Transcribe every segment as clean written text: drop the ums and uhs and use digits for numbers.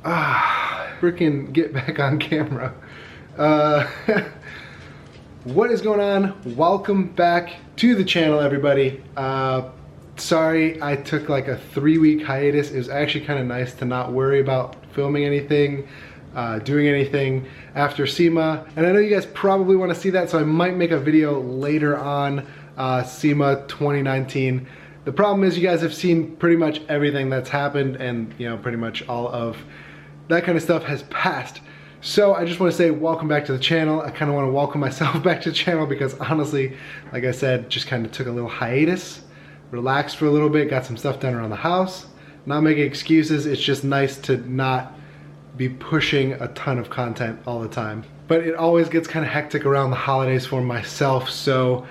Freaking get back on camera. What is going on? Welcome back to the channel, everybody. Sorry I took like a 3-week hiatus. It was actually kind of nice to not worry about filming anything, doing anything after SEMA. And I know you guys probably want to see that, so I might make a video later on SEMA 2019. The problem is you guys have seen pretty much everything that's happened, and you know, pretty much all of that kind of stuff has passed. So I just want to say welcome back to the channel. I kind of want to welcome myself back to the channel because honestly, like I said, just kind of took a little hiatus, relaxed for a little bit, got some stuff done around the house. Not making excuses, it's just nice to not be pushing a ton of content all the time. But it always gets kind of hectic around the holidays for myself, so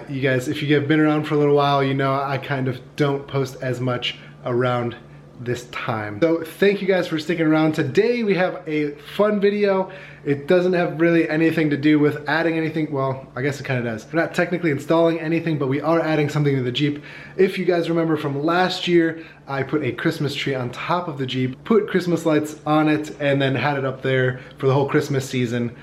you guys, if you have been around for a little while, you know I kind of don't post as much around this time. So thank you guys for sticking around. Today we have a fun video. It doesn't have really anything to do with adding anything. Well, I guess it kind of does. We're not technically installing anything, but we are adding something to the Jeep. If you guys remember from last year, I put a Christmas tree on top of the Jeep, put Christmas lights on it, and then had it up there for the whole Christmas season.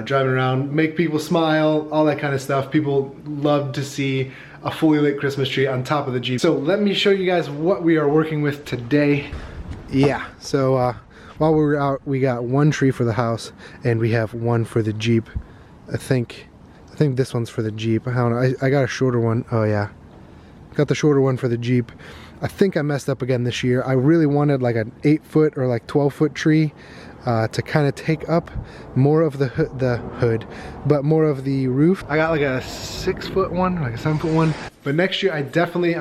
Driving around, make people smile, all that kind of stuff. People love to see a fully lit Christmas tree on top of the Jeep. So let me show you guys what we are working with today. Yeah, so while we were out, we got one tree for the house and we have one for the Jeep. I think this one's for the Jeep. I don't know, I got a shorter one. Oh yeah, got the shorter one for the Jeep. I think I messed up again this year. I really wanted like an 8-foot or like 12-foot tree to kind of take up more of the hood, but more of the roof. I got like a 6-foot one, like a 7-foot one. But next year I definitely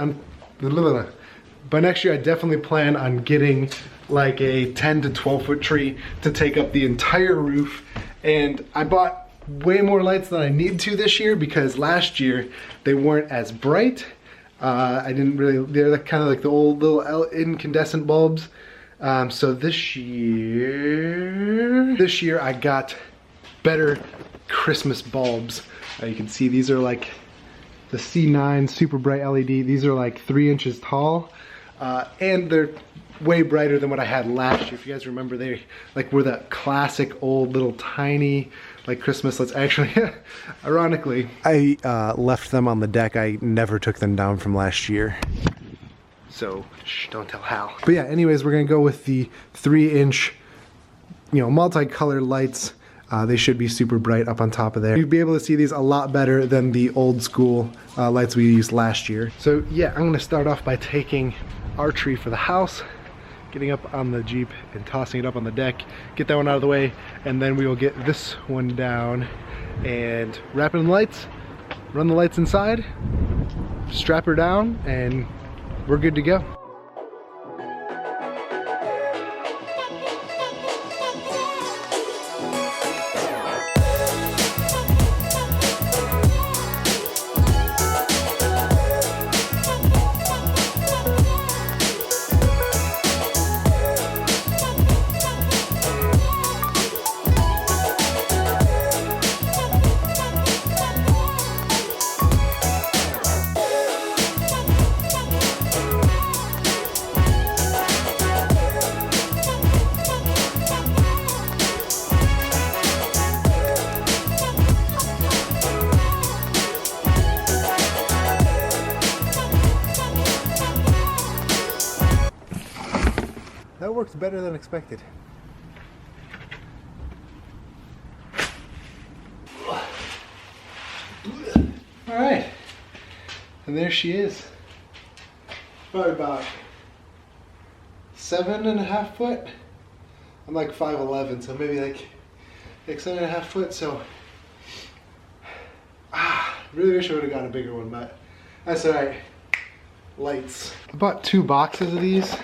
plan on getting like a 10 to 12-foot tree to take up the entire roof. And I bought way more lights than I need to this year because last year they weren't as bright. I didn't really, they're kind of like the old little incandescent bulbs. So this year I got better Christmas bulbs. You can see these are like the C9 super bright LED. These are like 3 inches tall, and they're way brighter than what I had last year. If you guys remember, they like were the classic old little tiny like Christmas lights. Actually, ironically, I left them on the deck. I never took them down from last year. So, shh, don't tell Hal. But yeah, anyways, we're gonna go with the 3-inch, you know, multicolored lights. They should be super bright up on top of there. You'll be able to see these a lot better than the old school lights we used last year. So yeah, I'm gonna start off by taking our tree for the house, getting up on the Jeep and tossing it up on the deck, get that one out of the way, and then we will get this one down and wrap it in lights, run the lights inside, strap her down, and we're good to go. That works better than expected. All right, and there she is. Probably about 7.5 foot. I'm like 5'11", so maybe like 7.5 foot. So, really wish I would have got a bigger one, but that's all right. Lights. I bought 2 boxes of these.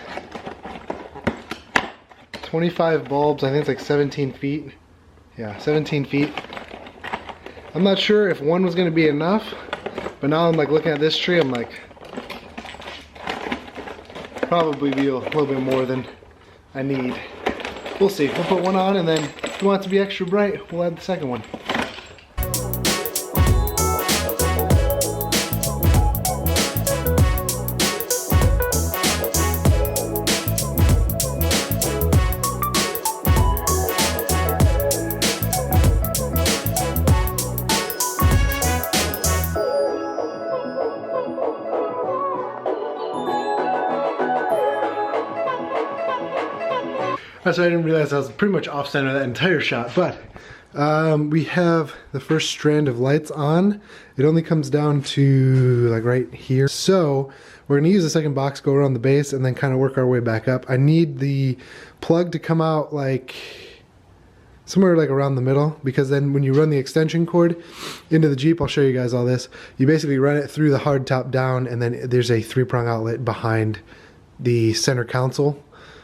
25 bulbs, I think it's like 17 feet. Yeah, 17 feet. I'm not sure if one was gonna be enough, but now I'm like looking at this tree, I'm like, probably be a little bit more than I need. We'll see. We'll put one on, and then if we want it to be extra bright, we'll add the second one. That's why I didn't realize I was pretty much off center that entire shot, but we have the first strand of lights on. It only comes down to like right here. So we're gonna use the second box, go around the base, and then kind of work our way back up. I need the plug to come out like somewhere like around the middle, because then when you run the extension cord into the Jeep, I'll show you guys all this, you basically run it through the hard top down, and then there's a 3-prong outlet behind the center console.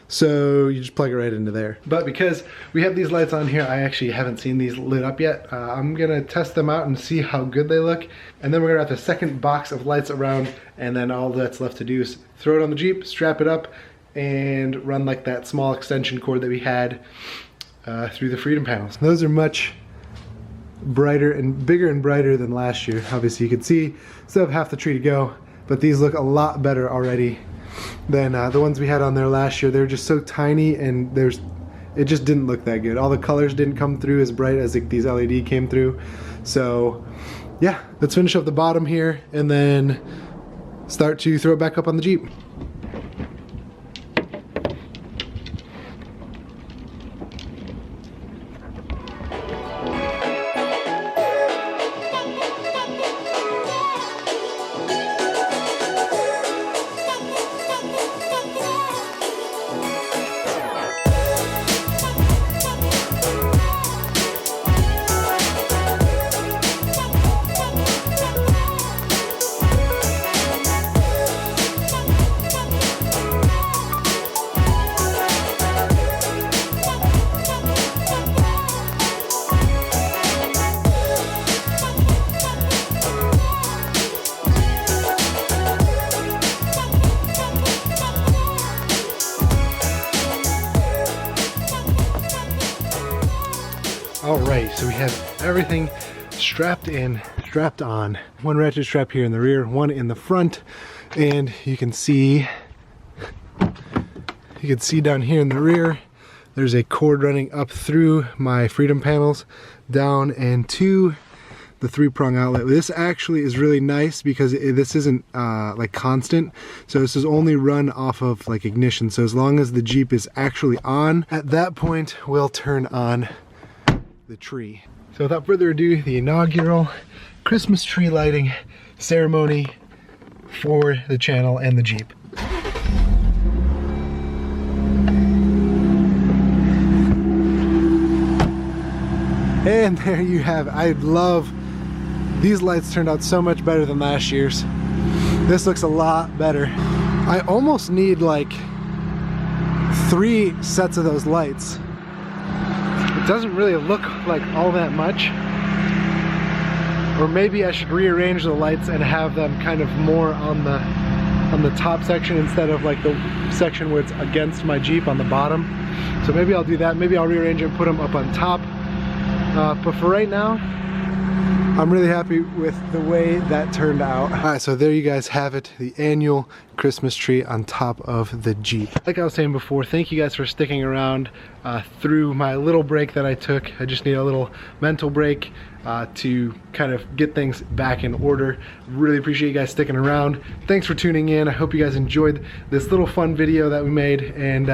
So you just plug it right into there. But because we have these lights on here, I actually haven't seen these lit up yet. I'm gonna test them out and see how good they look. And then we're gonna have the second box of lights around, and then all that's left to do is throw it on the Jeep, strap it up, and run like that small extension cord that we had through the Freedom panels. Those are much brighter and bigger and brighter than last year. Obviously you can see still have half the tree to go, but these look a lot better already than the ones we had on there last year. They were just so tiny, and it just didn't look that good. All the colors didn't come through as bright as these LED came through. So yeah, let's finish up the bottom here and then start to throw it back up on the Jeep. Alright, so we have everything strapped in, strapped on. One ratchet strap here in the rear, one in the front, and you can see down here in the rear, there's a cord running up through my Freedom panels, down and to the 3-prong outlet. This actually is really nice because this isn't like constant, so this is only run off of like ignition. So as long as the Jeep is actually on, at that point we'll turn on the tree. So without further ado, the inaugural Christmas tree lighting ceremony for the channel and the Jeep. And there you have it. I love these lights. Turned out so much better than last year's. This looks a lot better. I almost need like 3 sets of those lights. It doesn't really look like all that much. Or maybe I should rearrange the lights and have them kind of more on the top section instead of like the section where it's against my Jeep on the bottom. So maybe I'll do that. Maybe I'll rearrange it and put them up on top. But for right now, I'm really happy with the way that turned out. Alright, so there you guys have it, the annual Christmas tree on top of the Jeep. Like I was saying before, thank you guys for sticking around through my little break that I took. I just need a little mental break to kind of get things back in order. Really appreciate you guys sticking around. Thanks for tuning in. I hope you guys enjoyed this little fun video that we made, and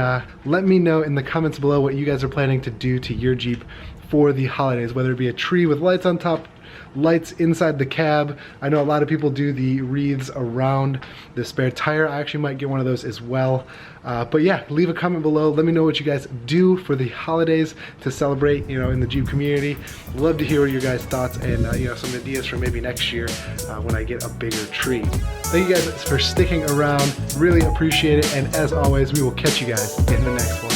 let me know in the comments below what you guys are planning to do to your Jeep for the holidays, whether it be a tree with lights on top, lights inside the cab. I know a lot of people do the wreaths around the spare tire. I actually might get one of those as well. But yeah, leave a comment below. Let me know what you guys do for the holidays to celebrate, you know, in the Jeep community. Love to hear your guys' thoughts and you know, some ideas for maybe next year when I get a bigger tree. Thank you guys for sticking around. Really appreciate it. And as always, we will catch you guys in the next one.